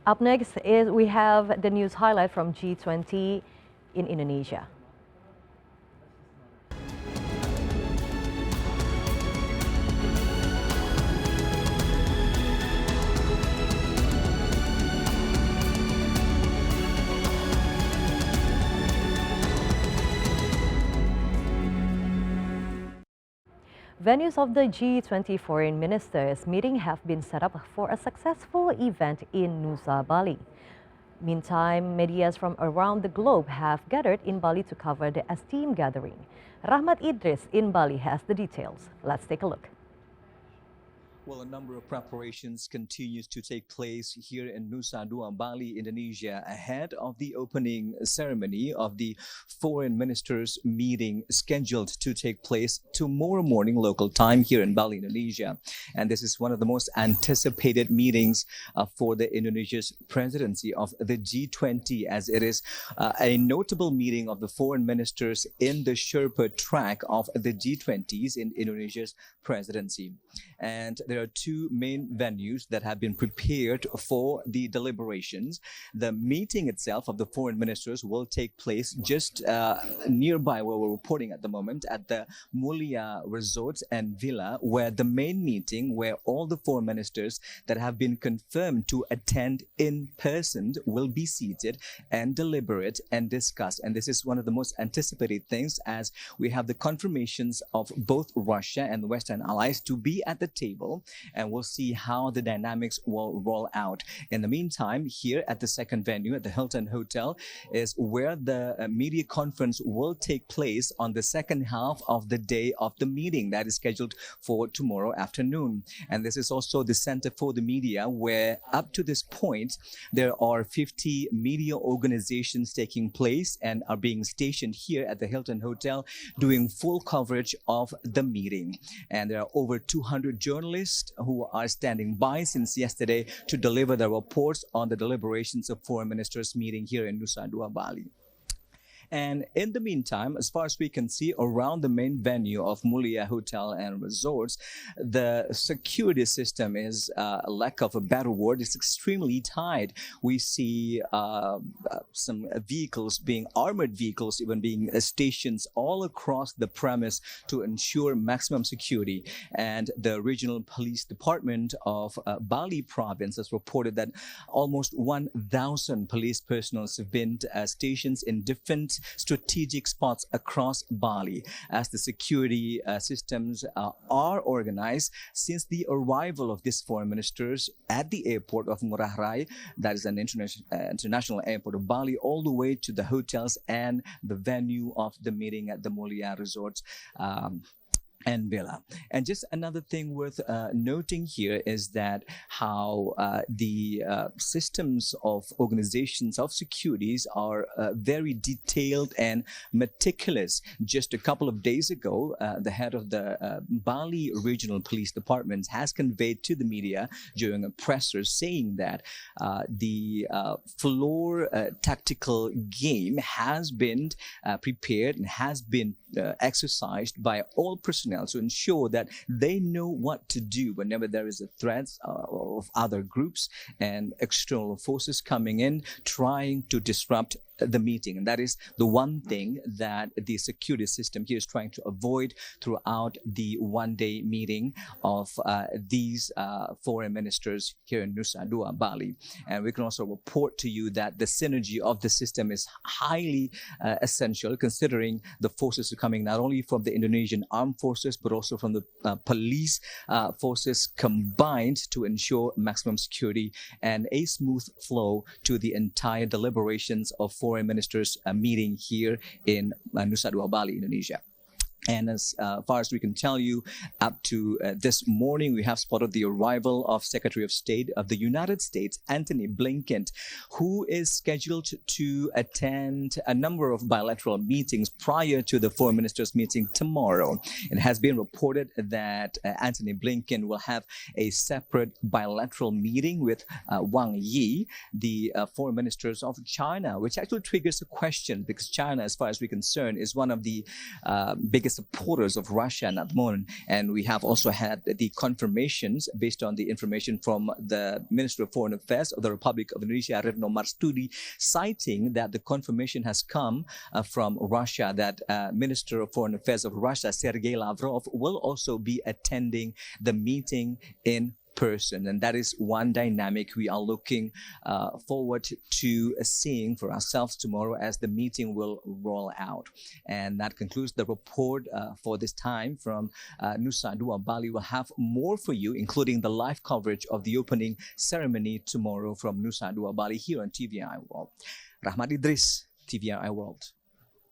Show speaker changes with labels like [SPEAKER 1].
[SPEAKER 1] Up next is we have the news highlight from G20 in Indonesia. Venues of the G20 Foreign Ministers Meeting have been set up for a successful event in Nusa Bali. Meantime, media from around the globe have gathered in Bali to cover the esteemed gathering. Rahmat Idris in Bali has the details. Let's take a look.
[SPEAKER 2] Well, a number of preparations continues to take place here in Nusa Bali, Indonesia, ahead of the opening ceremony of the Foreign Ministers Meeting scheduled to take place tomorrow morning local time here in Bali, Indonesia. And this is one of the most anticipated meetings for the Indonesia's presidency of the G20, as it is a notable meeting of the foreign ministers in the Sherpa track of the G20s in Indonesia's presidency. And there are two main venues that have been prepared for the deliberations. The meeting itself of the foreign ministers will take place just nearby where we're reporting at the moment at the Mulia Resort and Villa, where the main meeting, where all the foreign ministers that have been confirmed to attend in person will be seated and deliberate and discuss. And this is one of the most anticipated things, as we have the confirmations of both Russia and the Western allies to be at the table, and we'll see how the dynamics will roll out. In the meantime, here at the second venue at the Hilton Hotel is where the media conference will take place on the second half of the day of the meeting that is scheduled for tomorrow afternoon. And this is also the center for the media, where up to this point there are 50 media organizations taking place and are being stationed here at the Hilton Hotel doing full coverage of the meeting. And there are over 200 journalists who are standing by since yesterday to deliver the reports on the deliberations of Foreign Ministers Meeting here in Nusa Bali. And in the meantime, as far as we can see around the main venue of Mulia Hotel and Resorts, the security system is, lack of a better word, is extremely tight. We see some vehicles armored vehicles even being stationed all across the premise to ensure maximum security. And the regional police department of Bali province has reported that almost 1,000 police personnel have been stationed in different strategic spots across Bali, as the security systems are organized since the arrival of these foreign ministers at the airport of Ngurah Rai, that is an international airport of Bali, all the way to the hotels and the venue of the meeting at the Mulia Resorts and Villa. And just another thing worth noting here is that how the systems of organizations of securities are very detailed and meticulous. Just a couple of days ago, the head of the Bali Regional Police Department has conveyed to the media during a presser saying that the floor tactical game has been prepared and has been exercised by all personnel to ensure that they know what to do whenever there is a threat of other groups and external forces coming in trying to disrupt the meeting. And that is the one thing that the security system here is trying to avoid throughout the one-day meeting of these foreign ministers here in Nusa Bali. And we can also report to you that the synergy of the system is highly essential, considering the forces are coming not only from the Indonesian armed forces but also from the police forces combined to ensure maximum security and a smooth flow to the entire deliberations of Foreign Ministers Meeting here in Nusa Bali, Indonesia. And as far as we can tell you, up to this morning, we have spotted the arrival of Secretary of State of the United States, Antony Blinken, who is scheduled to attend a number of bilateral meetings prior to the Foreign Ministers meeting tomorrow. It has been reported that Antony Blinken will have a separate bilateral meeting with Wang Yi, the Foreign Ministers of China, which actually triggers a question, because China, as far as we're concerned, is one of the biggest biggest supporters of Russia at the moment. And we have also had the confirmations based on the information from the Minister of Foreign Affairs of the Republic of Indonesia, Retno Marsudi, citing that the confirmation has come from Russia that Minister of Foreign Affairs of Russia, Sergei Lavrov, will also be attending the meeting in person. And that is one dynamic we are looking forward to seeing for ourselves tomorrow as the meeting will roll out. And that concludes the report for this time from Nusa Dua Bali. We'll have more for you, including the live coverage of the opening ceremony tomorrow from Nusa Dua Bali here on TVI World. Rahmat Idris, TVI World.